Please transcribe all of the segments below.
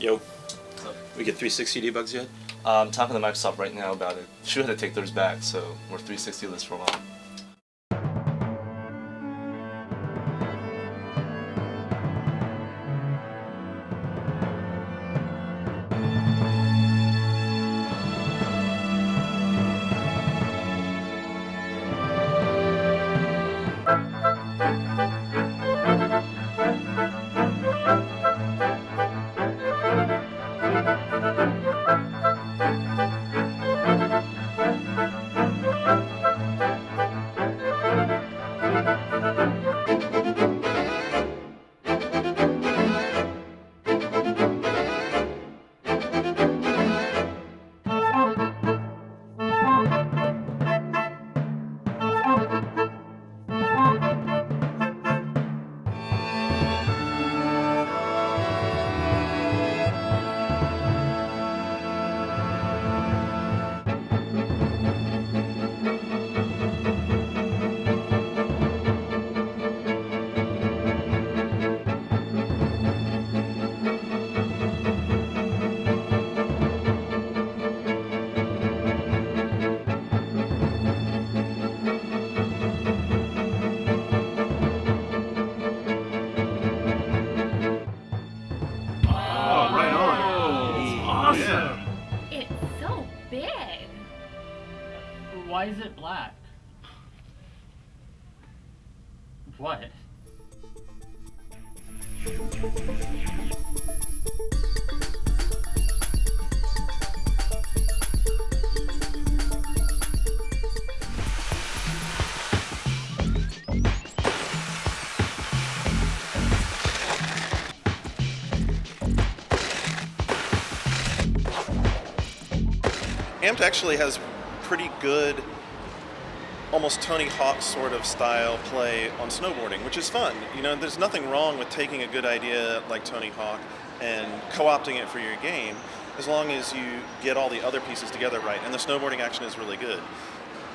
Yo, So, we get 360 debugs yet? I'm talking to Microsoft right now about it. Should have to take theirs back, so we're 360 list for a while. It's so big. Why is it black? What? Amped actually has pretty good, almost Tony Hawk sort of style play on snowboarding, which is fun. You know, there's nothing wrong with taking a good idea like Tony Hawk and co-opting it for your game, as long as you get all the other pieces together right, and the snowboarding action is really good.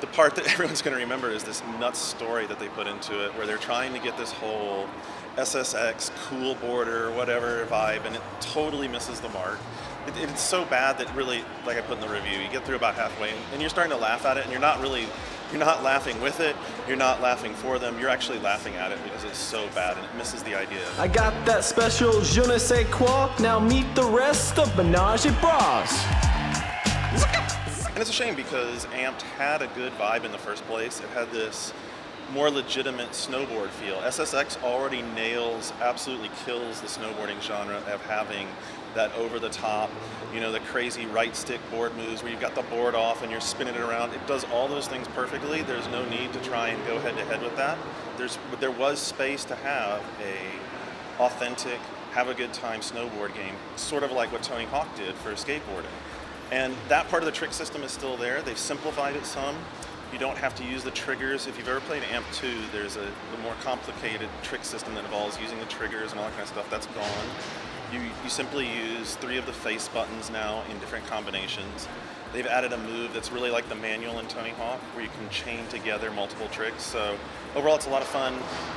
The part that everyone's going to remember is this nuts story that they put into it, where they're trying to get this whole SSX, cool border, whatever vibe, and it totally misses the mark. It's so bad that really, like I put in the review, you get through about halfway and you're starting to laugh at it, and you're not laughing with it, you're not laughing for them, you're actually laughing at it because it's so bad and it misses the idea. I got that special je ne sais quoi, now meet the rest of Menage a Bras. And it's a shame because Amped had a good vibe in the first place. It had this more legitimate snowboard feel. SSX already absolutely kills the snowboarding genre of having that over-the-top, you know, the crazy right stick board moves where you've got the board off and you're spinning it around. It does all those things perfectly. There's no need to try and go head-to-head with that. There was space to have a authentic, have a good time snowboard game, sort of like what Tony Hawk did for skateboarding. And that part of the trick system is still there. They've simplified it some. You don't have to use the triggers. If you've ever played Amped 2, there's a more complicated trick system that involves using the triggers and all that kind of stuff. That's gone. You simply use 3 of the face buttons now in different combinations. They've added a move that's really like the manual in Tony Hawk, where you can chain together multiple tricks. So overall, it's a lot of fun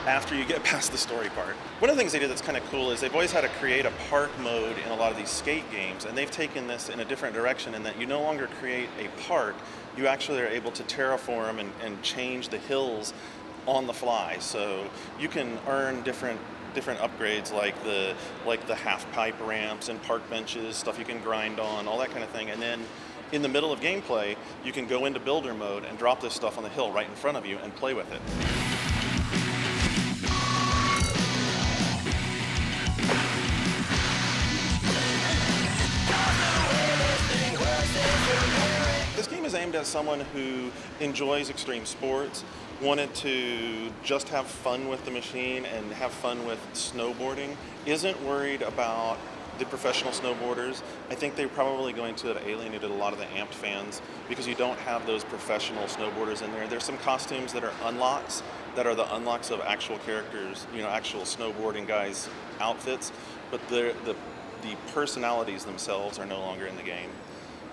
after you get past the story part. One of the things they did that's kind of cool is they've always had to create a park mode in a lot of these skate games, and they've taken this in a different direction in that you no longer create a park, you actually are able to terraform and change the hills on the fly. So you can earn different upgrades like the half pipe ramps and park benches, stuff you can grind on, all that kind of thing. And then in the middle of gameplay, you can go into builder mode and drop this stuff on the hill right in front of you and play with it. This game is aimed at someone who enjoys extreme sports, wanted to just have fun with the machine and have fun with snowboarding, isn't worried about the professional snowboarders. I think they're probably going to have alienated a lot of the Amped fans because you don't have those professional snowboarders in there. There's some costumes that are unlocks, that are the unlocks of actual characters, you know, actual snowboarding guys' outfits, but the personalities themselves are no longer in the game.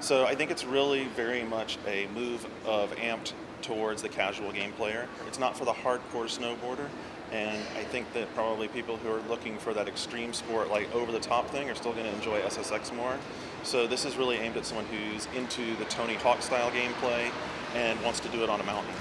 So I think it's really very much a move of Amped towards the casual game player. It's not for the hardcore snowboarder. And I think that probably people who are looking for that extreme sport, like over-the-top thing, are still going to enjoy SSX more. So this is really aimed at someone who's into the Tony Hawk style gameplay and wants to do it on a mountain.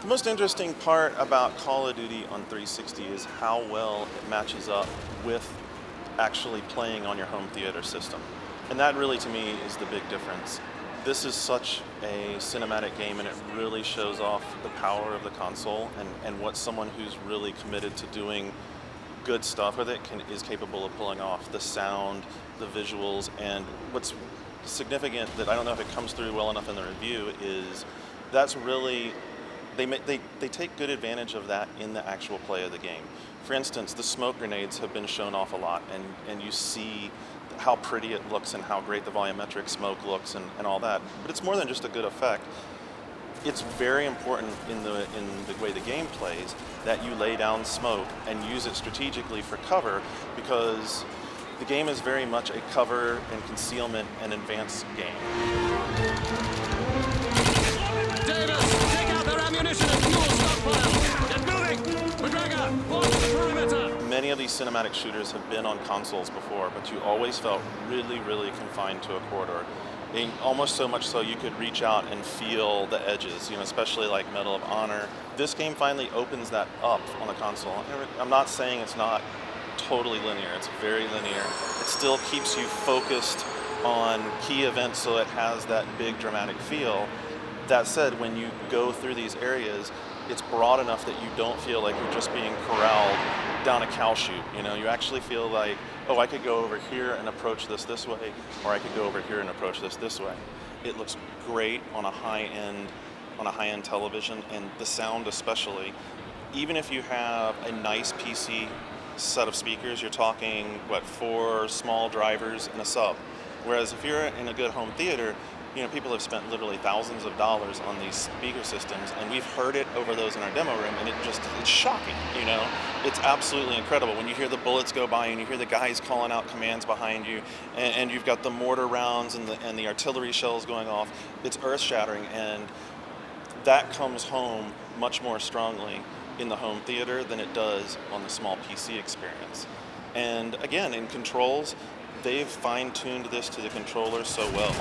The most interesting part about Call of Duty on 360 is how well it matches up with actually playing on your home theater system. And that really, to me, is the big difference. This is such a cinematic game, and it really shows off the power of the console and what someone who's really committed to doing good stuff with it is capable of pulling off. The sound, the visuals, and what's significant that I don't know if it comes through well enough in the review is that's really, they take good advantage of that in the actual play of the game. For instance, the smoke grenades have been shown off a lot, and you see how pretty it looks and how great the volumetric smoke looks and all that. But it's more than just a good effect. It's very important in the way the game plays that you lay down smoke and use it strategically for cover, because the game is very much a cover and concealment and advance game. Davis, take out their ammunition and fuel stockpile. Get moving! McGregor, watch the perimeter! Many of these cinematic shooters have been on consoles before, but you always felt really, really confined to a corridor. Almost so much so you could reach out and feel the edges, especially like Medal of Honor. This game finally opens that up on the console. I'm not saying it's not totally linear, it's very linear. It still keeps you focused on key events so it has that big dramatic feel. That said, when you go through these areas, it's broad enough that you don't feel like you're just being corralled down a cow chute. You actually feel like, oh, I could go over here and approach this way, or I could go over here and approach this way. It looks great on a high-end television, and the sound especially. Even if you have a nice PC set of speakers, you're talking 4 small drivers and a sub. Whereas if you're in a good home theater, people have spent literally thousands of dollars on these speaker systems, and we've heard it over those in our demo room, and it's shocking, It's absolutely incredible when you hear the bullets go by and you hear the guys calling out commands behind you, and you've got the mortar rounds and the artillery shells going off. It's earth-shattering, and that comes home much more strongly in the home theater than it does on the small PC experience. And again, in controls, they've fine-tuned this to the controller so well.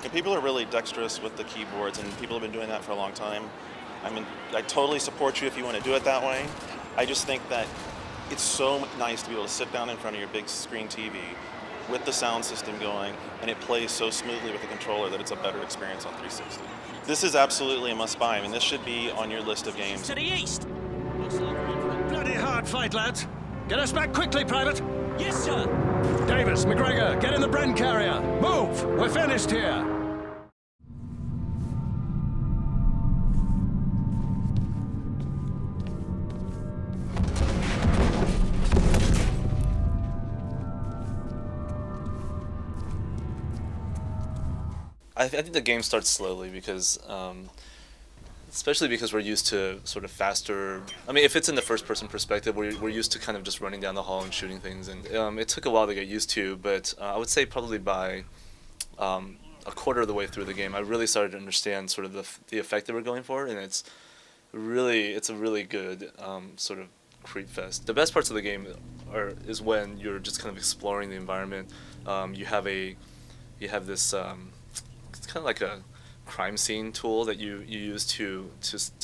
And people are really dexterous with the keyboards, and people have been doing that for a long time. I totally support you if you want to do it that way. I just think that it's so nice to be able to sit down in front of your big screen TV with the sound system going, and it plays so smoothly with the controller that it's a better experience on 360. This is absolutely a must-buy. This should be on your list of games. To the east! Looks like we're in for a bloody hard fight, lads. Get us back quickly, Private. Yes, sir. Davis, McGregor, get in the Bren carrier. Move! We're finished here. I think the game starts slowly because, especially because we're used to sort of faster. If it's in the first-person perspective, we're used to kind of just running down the hall and shooting things, and it took a while to get used to. But I would say probably by a quarter of the way through the game, I really started to understand sort of the effect that we're going for, and it's a really good sort of creep fest. The best parts of the game is when you're just kind of exploring the environment. You have this. It's kind of like a crime scene tool that you use to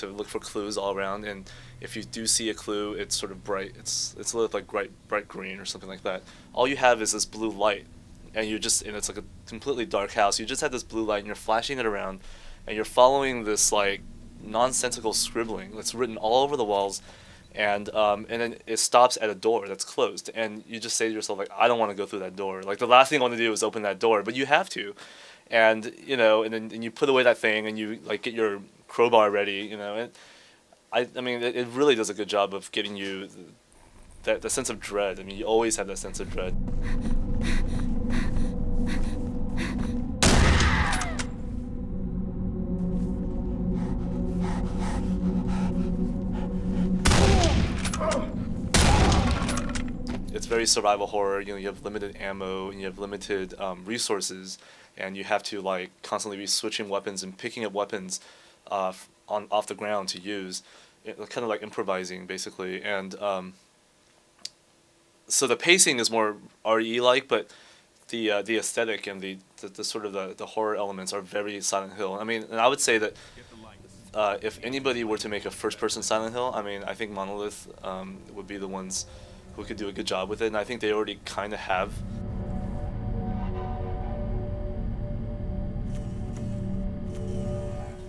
look for clues all around, and if you do see a clue, it's sort of bright. It's a little like bright green or something like that. All you have is this blue light, and it's like a completely dark house. You just have this blue light, and you're flashing it around, and you're following this like nonsensical scribbling that's written all over the walls, and then it stops at a door that's closed, and you just say to yourself like, I don't want to go through that door. Like the last thing I want to do is open that door, but you have to. And and then you put away that thing and you like get your crowbar ready, and I mean, it really does a good job of giving you that sense of dread. I mean, you always have that sense of dread. It's very survival horror. You know, you have limited ammo and you have limited resources, and you have to like constantly be switching weapons and picking up weapons off the ground to use, kind of like improvising basically. And so the pacing is more RE like, but the aesthetic and the sort of the horror elements are very Silent Hill. I mean, and I would say that if anybody were to make a first-person Silent Hill, I mean, I think Monolith would be the ones who could do a good job with it, and I think they already kind of have.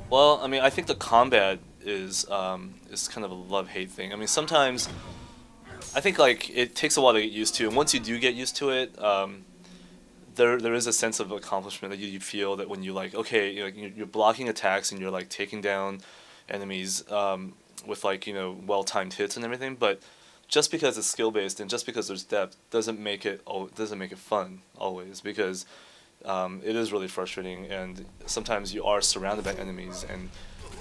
Well, I mean, I think the combat is kind of a love-hate thing. I mean, sometimes I think like it takes a while to get used to, and once you do get used to it, there is a sense of accomplishment that you feel that when you like, okay, you're blocking attacks and you're like taking down enemies with like, you know, well-timed hits and everything, but just because it's skill-based and just because there's depth doesn't make it fun always, because it is really frustrating, and sometimes you are surrounded by enemies, and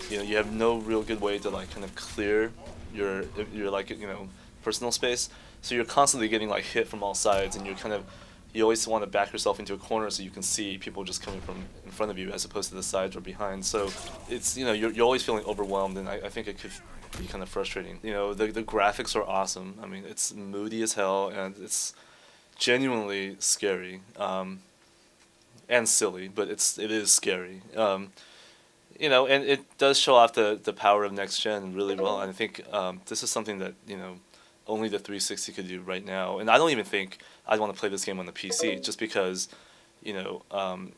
you know you have no real good way to like kind of clear your like, you know, personal space, so you're constantly getting like hit from all sides, and you always want to back yourself into a corner so you can see people just coming from in front of you as opposed to the sides or behind. So it's, you know, you're always feeling overwhelmed, and I think it could be kind of frustrating. You know, the graphics are awesome. I mean, it's moody as hell, and it's genuinely scary and silly, but it is scary. You know, and it does show off the power of next gen really well. And I think this is something that, you know, only the 360 could do right now. And I don't even think I'd want to play this game on the PC, just because, you know,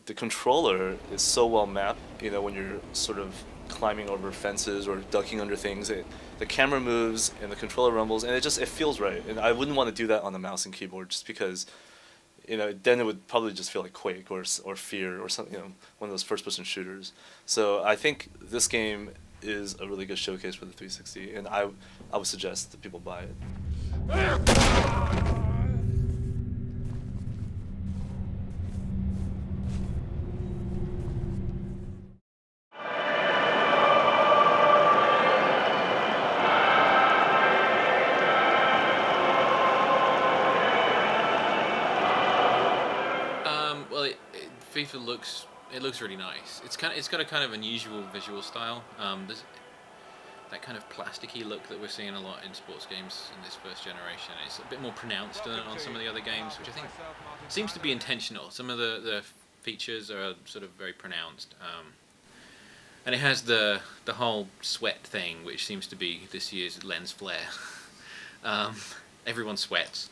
the controller is so well mapped. You know, when you're sort of climbing over fences or ducking under things, the camera moves and the controller rumbles, and it feels right. And I wouldn't want to do that on the mouse and keyboard, just because, you know, then it would probably just feel like Quake or Fear or something, you know, one of those first-person shooters. So I think this game is a really good showcase for the 360, and I would suggest that people buy it. FIFA looks really nice. It's got a kind of unusual visual style. There's that kind of plasticky look that we're seeing a lot in sports games in this first generation. It's a bit more pronounced than on some of the other games, which I think seems to be intentional. Some of the features are sort of very pronounced, and it has the whole sweat thing, which seems to be this year's lens flare. Everyone sweats.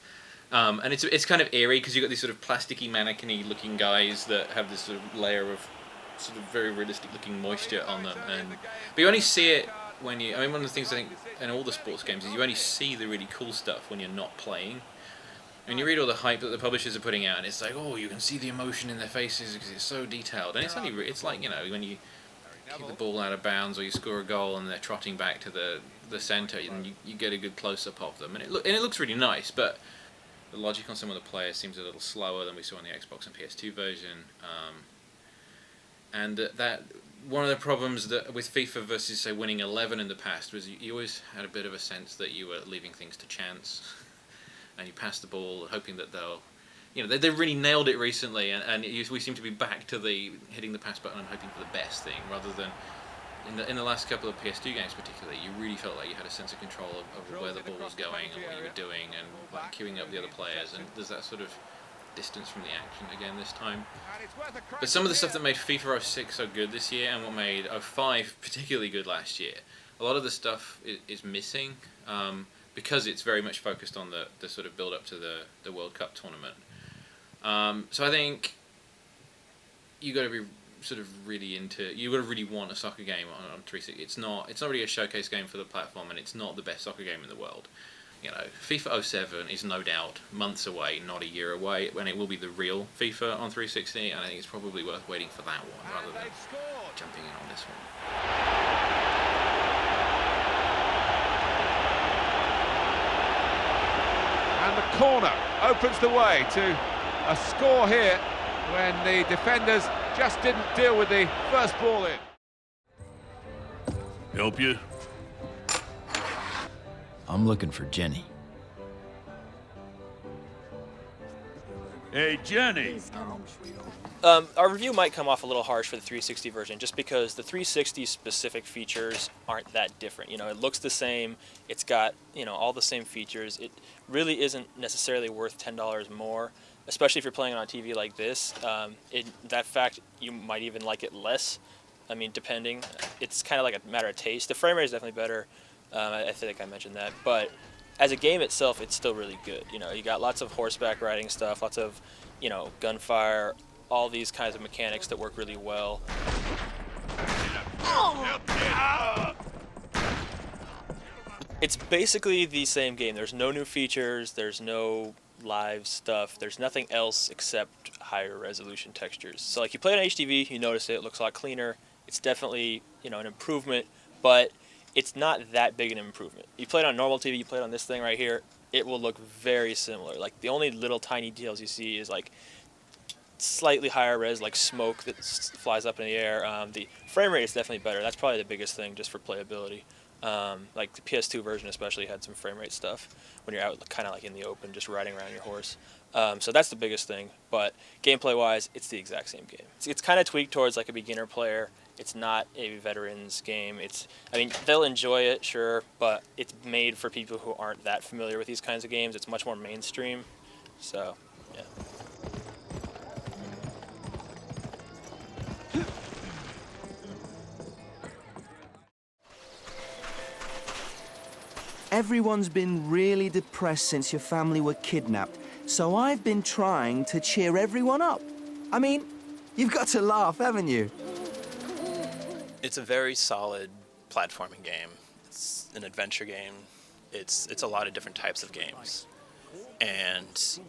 And it's kind of eerie because you've got these sort of plasticky, mannequin-y looking guys that have this sort of layer of sort of very realistic looking moisture on them, but you only see it when you. I mean, one of the things I think in all the sports games is you only see the really cool stuff when you're not playing. And you read all the hype that the publishers are putting out, and it's like, oh, you can see the emotion in their faces because it's so detailed. And it's like, you know, when you kick the ball out of bounds or you score a goal and they're trotting back to the center, and you get a good close up of them, and it looks really nice, but the logic on some of the players seems a little slower than we saw in the Xbox and PS2 version, and that one of the problems that with FIFA versus say winning 11 in the past was you always had a bit of a sense that you were leaving things to chance, and you passed the ball hoping that they'll, you know, they really nailed it recently, and we seem to be back to the hitting the pass button and hoping for the best thing rather than. In the last couple of PS2 games particularly, you really felt like you had a sense of control of where the ball was going and what you were doing and like queuing up the other players, and there's that sort of distance from the action again this time. But some of the stuff that made FIFA 06 so good this year and what made 05 particularly good last year, a lot of the stuff is missing because it's very much focused on the sort of build up to the World Cup tournament. So I think you got to be sort of really you got to really want a soccer game on 360. It's not really a showcase game for the platform, and it's not the best soccer game in the world. You know, FIFA 07 is no doubt months away, not a year away, when it will be the real FIFA on 360, and I think it's probably worth waiting for that one rather than jumping in on this one. And the corner opens the way to a score here when the defenders just didn't deal with the first ball in. Help you? I'm looking for Jenny. Hey, Jenny. Our review might come off a little harsh for the 360 version just because the 360 specific features aren't that different. You know, it looks the same, it's got, you know, all the same features. It really isn't necessarily worth $10 more, especially if you're playing on a TV like this. That fact, you might even like it less. I mean, depending. It's kind of like a matter of taste. The frame rate is definitely better. I think I mentioned that. But as a game itself, it's still really good. You know, you got lots of horseback riding stuff, lots of, you know, gunfire, all these kinds of mechanics that work really well. It's basically the same game. There's no new features, there's no live stuff, there's nothing else except higher resolution textures. So like you play it on HDV, you notice it looks a lot cleaner. It's definitely, you know, an improvement, but it's not that big an improvement. You play it on normal TV, you play it on this thing right here, it will look very similar. Like the only little tiny details you see is like slightly higher res, like smoke that flies up in the air. The frame rate is definitely better. That's probably the biggest thing just for playability. Like the PS2 version especially had some frame rate stuff when you're out kind of like in the open just riding around your horse. So that's the biggest thing, but gameplay wise it's the exact same game. It's kind of tweaked towards like a beginner player. It's not a veterans game. I mean, they'll enjoy it, sure, but it's made for people who aren't that familiar with these kinds of games. It's much more mainstream, so yeah. Everyone's been really depressed since your family were kidnapped, so I've been trying to cheer everyone up. I mean, you've got to laugh, haven't you? It's a very solid platforming game. It's an adventure game. It's a lot of different types of games. And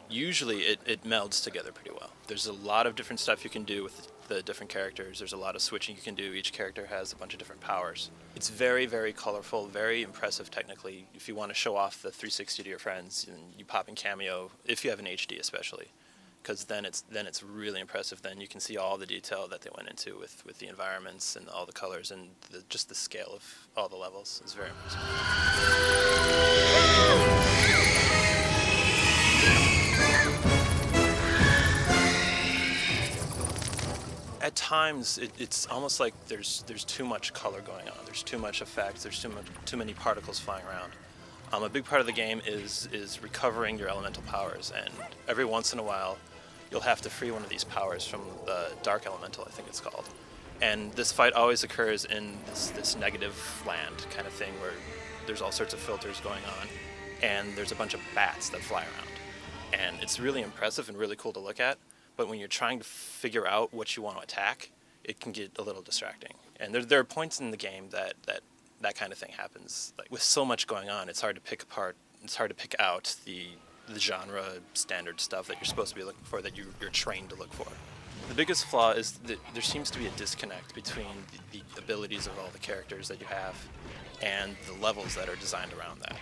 usually it melds together pretty well. There's a lot of different stuff you can do with the different characters. There's a lot of switching you can do. Each character has a bunch of different powers. It's very, very colorful, very impressive technically. If you want to show off the 360 to your friends, and you pop in Kameo, if you have an HD especially, because then it's really impressive. Then you can see all the detail that they went into with the environments and all the colors and just the scale of all the levels. It's very impressive. At times, it's almost like there's too much color going on. There's too much effects. There's too many particles flying around. A big part of the game is recovering your elemental powers, and every once in a while, you'll have to free one of these powers from the dark elemental, I think it's called. And this fight always occurs in this negative land kind of thing where there's all sorts of filters going on, and there's a bunch of bats that fly around. And it's really impressive and really cool to look at. But when you're trying to figure out what you want to attack, it can get a little distracting. And there are points in the game that kind of thing happens. Like with so much going on, it's hard to pick apart. It's hard to pick out the genre standard stuff that you're supposed to be looking for, that you're trained to look for. The biggest flaw is that there seems to be a disconnect between the abilities of all the characters that you have and the levels that are designed around that.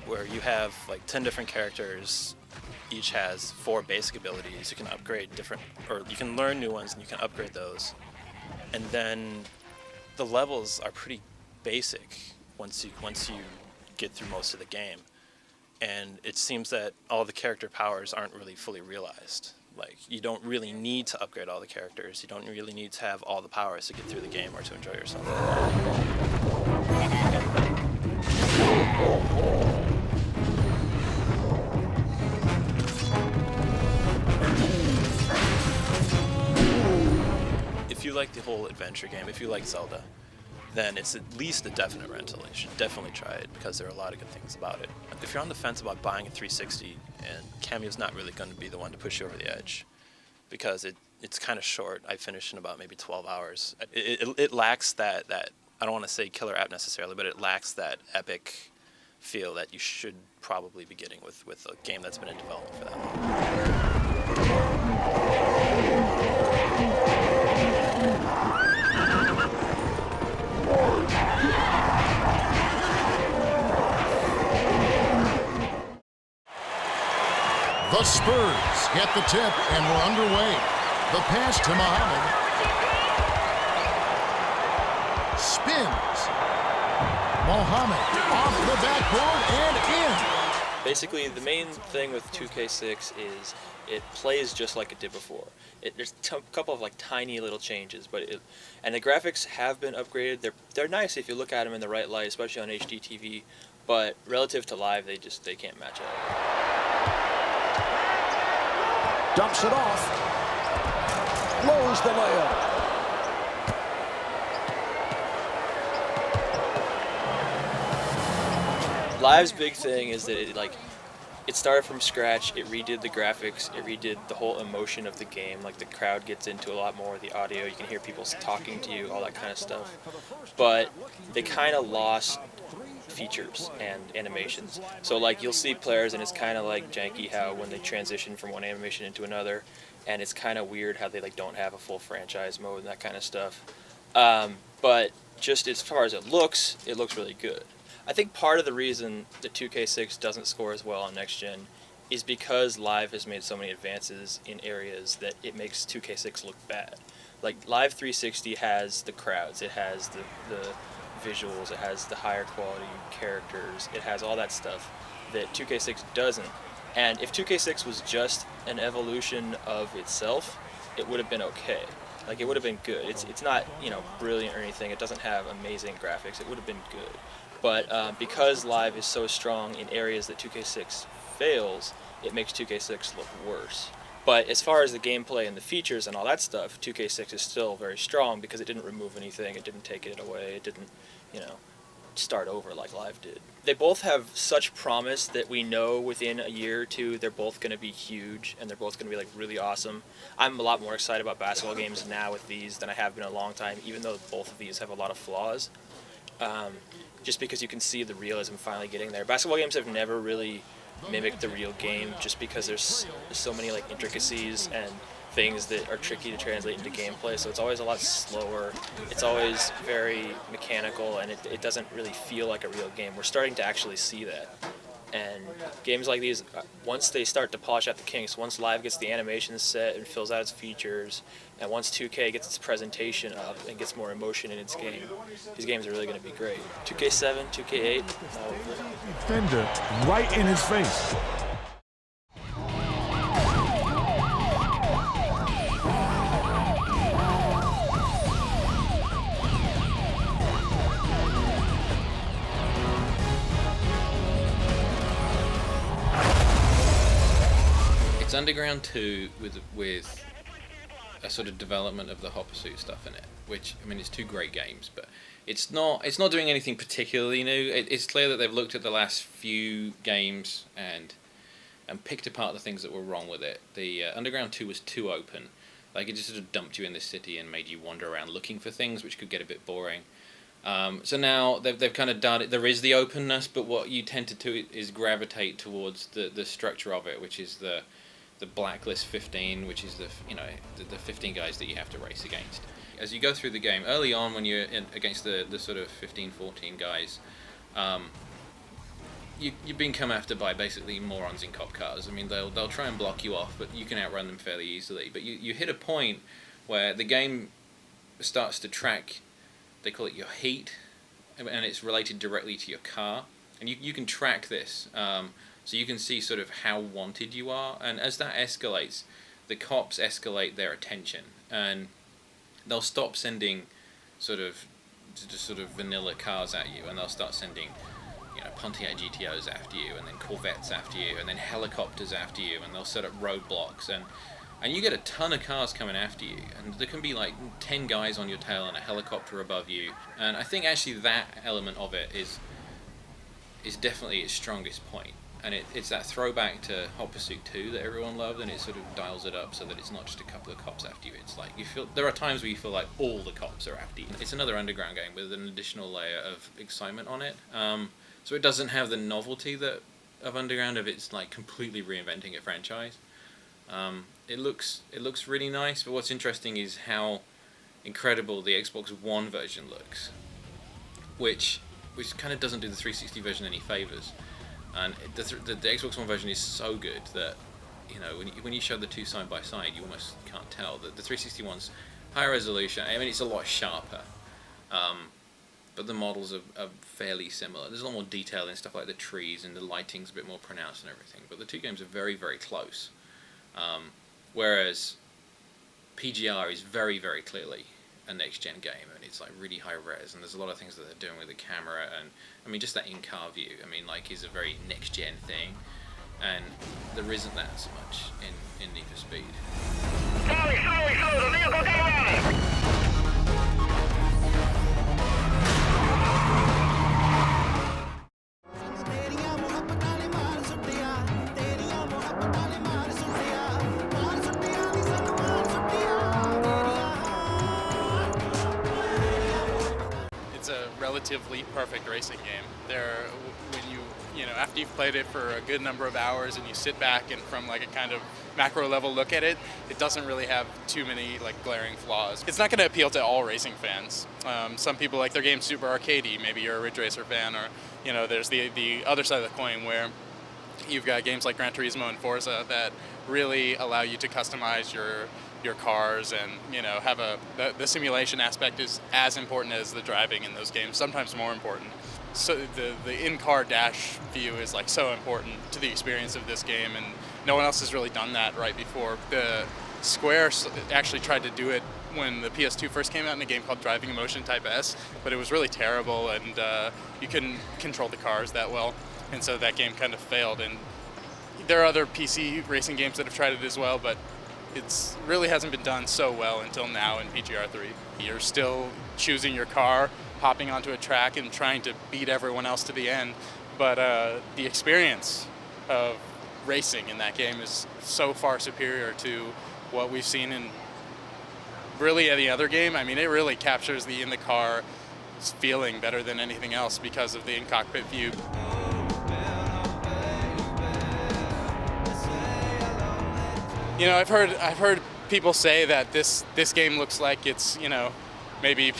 Where you have like 10 different characters. Each has 4 basic abilities. You can upgrade or you can learn new ones and you can upgrade those. And then the levels are pretty basic once you get through most of the game. And it seems that all the character powers aren't really fully realized. Like, you don't really need to upgrade all the characters. You don't really need to have all the powers to get through the game or to enjoy yourself. If you like the whole adventure game, if you like Zelda, then it's at least a definite rental. You should definitely try it because there are a lot of good things about it. If you're on the fence about buying a 360, and Kameo's not really going to be the one to push you over the edge because it's kind of short. I finished in about maybe 12 hours. It lacks that I don't want to say killer app necessarily, but it lacks that epic feel that you should probably be getting with a game that's been in development for that long. The Spurs get the tip, and we're underway. The pass to Muhammad. Spins. Muhammad off the backboard and in. Basically, the main thing with 2K6 is it plays just like it did before. There's a couple of like tiny little changes, and the graphics have been upgraded. They're nice if you look at them in the right light, especially on HD TV. But relative to live, they can't match up. Dumps it off. Blows the layup. Live's big thing is that it started from scratch. It redid the graphics. It redid the whole emotion of the game. Like the crowd gets into a lot more of the audio. You can hear people talking to you, all that kind of stuff. But they kind of lost features and animations. So like you'll see players and it's kind of like janky how when they transition from one animation into another, and it's kind of weird how they like don't have a full franchise mode and that kind of stuff. But just as far as it looks really good. I think part of the reason that 2K6 doesn't score as well on next gen is because Live has made so many advances in areas that it makes 2K6 look bad. Like Live 360 has the crowds, it has the visuals, it has the higher quality characters, it has all that stuff that 2K6 doesn't. And if 2K6 was just an evolution of itself, it would have been okay. Like it would have been good. It's not, brilliant or anything. It doesn't have amazing graphics. It would have been good. But because Live is so strong in areas that 2K6 fails, it makes 2K6 look worse. But as far as the gameplay and the features and all that stuff, 2K6 is still very strong because it didn't remove anything, it didn't take it away, it didn't, start over like Live did. They both have such promise that we know within a year or two they're both going to be huge and they're both going to be like really awesome. I'm a lot more excited about basketball games now with these than I have been in a long time, even though both of these have a lot of flaws. Just because you can see the realism finally getting there. Basketball games have never really mimicked the real game just because there's so many like intricacies and things that are tricky to translate into gameplay, so it's always a lot slower. It's always very mechanical and it doesn't really feel like a real game. We're starting to actually see that. And games like these, once they start to polish out the kinks, once Live gets the animations set and fills out its features, and once 2K gets its presentation up and gets more emotion in its game, these games are really going to be great. 2K7, 2K8, Defender right in his face. It's Underground 2 with a sort of development of the hot pursuit stuff in it, which it's two great games, but it's not doing anything particularly new. It's clear that they've looked at the last few games and picked apart the things that were wrong with it. The Underground 2 was too open. Like it just sort of dumped you in this city and made you wander around looking for things, which could get a bit boring. So now they've kind of done it. There is the openness, but what you tend to do is gravitate towards the structure of it, which is the Blacklist 15, which is the 15 guys that you have to race against. As you go through the game, early on when you're against the sort of 15, 14 guys, you're being come after by basically morons in cop cars. They'll try and block you off, but you can outrun them fairly easily. But you hit a point where the game starts to track, they call it your heat, and it's related directly to your car. And you can track this. So you can see sort of how wanted you are, and as that escalates, the cops escalate their attention, and they'll stop sending just vanilla cars at you, and they'll start sending Pontiac GTOs after you, and then Corvettes after you, and then helicopters after you, and they'll set up roadblocks, and you get a ton of cars coming after you, and there can be like 10 guys on your tail and a helicopter above you, and I think actually that element of it is definitely its strongest point. And it's that throwback to Hot Pursuit 2 that everyone loved, and it sort of dials it up so that it's not just a couple of cops after you. It's like there are times where you feel like all the cops are after you. It's another Underground game with an additional layer of excitement on it. So it doesn't have the novelty of Underground if it's like completely reinventing a franchise. It looks really nice, but what's interesting is how incredible the Xbox One version looks, which kind of doesn't do the 360 version any favors. And the Xbox One version is so good that you know, when you show the two side by side, you almost can't tell. The 360 one's higher resolution. I mean, it's a lot sharper, but the models are fairly similar. There's a lot more detail in stuff like the trees, and the lighting's a bit more pronounced and everything. But the two games are very, very close. Whereas PGR is very, very clearly a next-gen game, and it's like really high res, and there's a lot of things that they're doing with the camera, and I mean, just that in-car view, I mean, like, is a very next-gen thing, and there isn't that so much in Need for Speed. The vehicle got It's a relatively perfect racing game. When you know, after you've played it for a good number of hours and you sit back and from like a kind of macro level look at it, it doesn't really have too many like glaring flaws. It's not going to appeal to all racing fans. Some people like their game super arcadey. Maybe you're a Ridge Racer fan, or you know, there's the other side of the coin where you've got games like Gran Turismo and Forza that really allow you to customize your cars, and you know, have the simulation aspect is as important as the driving in those games, sometimes more important. So the in-car dash view is like so important to the experience of this game, and no one else has really done that right before. The Square actually tried to do it when the PS2 first came out in a game called Driving Emotion Type S, but it was really terrible, and you couldn't control the cars that well, and so that game kind of failed. And there are other PC racing games that have tried it as well, but it really hasn't been done so well until now in PGR3. You're still choosing your car, hopping onto a track and trying to beat everyone else to the end, but the experience of racing in that game is so far superior to what we've seen in really any other game. I mean, it really captures the in-the-car feeling better than anything else because of the in-cockpit view. You know, I've heard people say that this game looks like it's, you know, maybe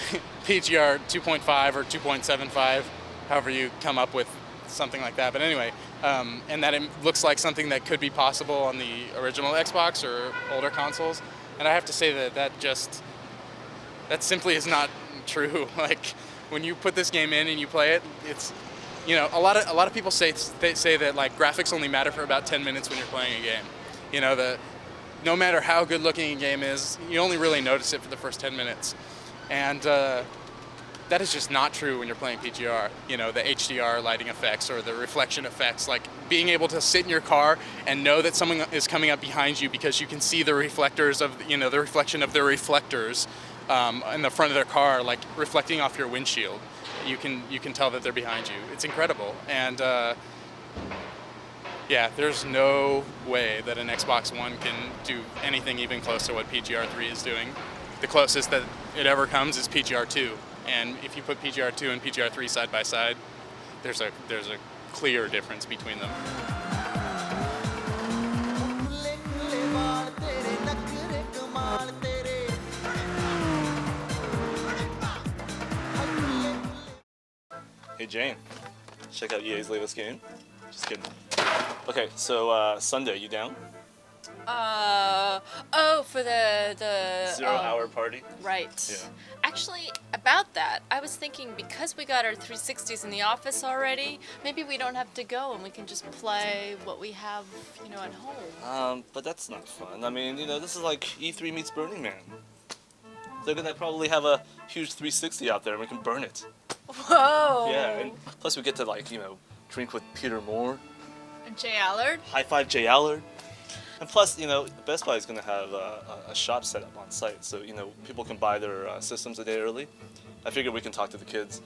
PGR 2.5 or 2.75, however you come up with something like that. But anyway, and that it looks like something that could be possible on the original Xbox or older consoles. And I have to say that simply is not true. Like, when you put this game in and you play it, it's, you know, a lot of people say that like graphics only matter for about 10 minutes when you're playing a game. You know, no matter how good looking a game is, you only really notice it for the first 10 minutes. And that is just not true when you're playing PGR. You know, the HDR lighting effects or the reflection effects, like being able to sit in your car and know that someone is coming up behind you because you can see the reflectors of, you know, the reflection of their reflectors in the front of their car, like reflecting off your windshield. You can tell that they're behind you. It's incredible. And yeah, there's no way that an Xbox One can do anything even close to what PGR3 is doing. The closest that it ever comes is PGR2. And if you put PGR2 and PGR3 side by side, there's a clear difference between them. Hey Jane, check out EA's latest game. Just kidding. Okay, so Sunday, you down? Oh, for the 0 hour party? Right. Yeah. Actually, about that, I was thinking because we got our 360s in the office already, maybe we don't have to go and we can just play what we have, you know, at home. But that's not fun. I mean, you know, this is like E3 meets Burning Man. They're gonna probably have a huge 360 out there and we can burn it. Whoa! Yeah, and plus we get to, like, you know, drink with Peter Moore. And Jay Allard? High five Jay Allard. And plus, you know, Best Buy is going to have a shop set up on site, so, you know, people can buy their systems a day early. I figure we can talk to the kids,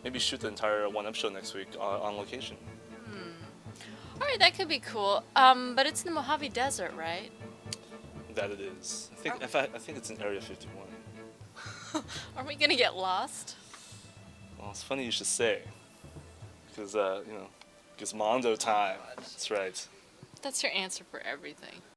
maybe shoot the entire one-up show next week on location. All right, that could be cool. But it's in the Mojave Desert, right? That it is. In fact, I think it's in Area 51. Aren't we gonna get lost? Well, it's funny you should say, because, you know, Gizmondo time. That's right. That's your answer for everything.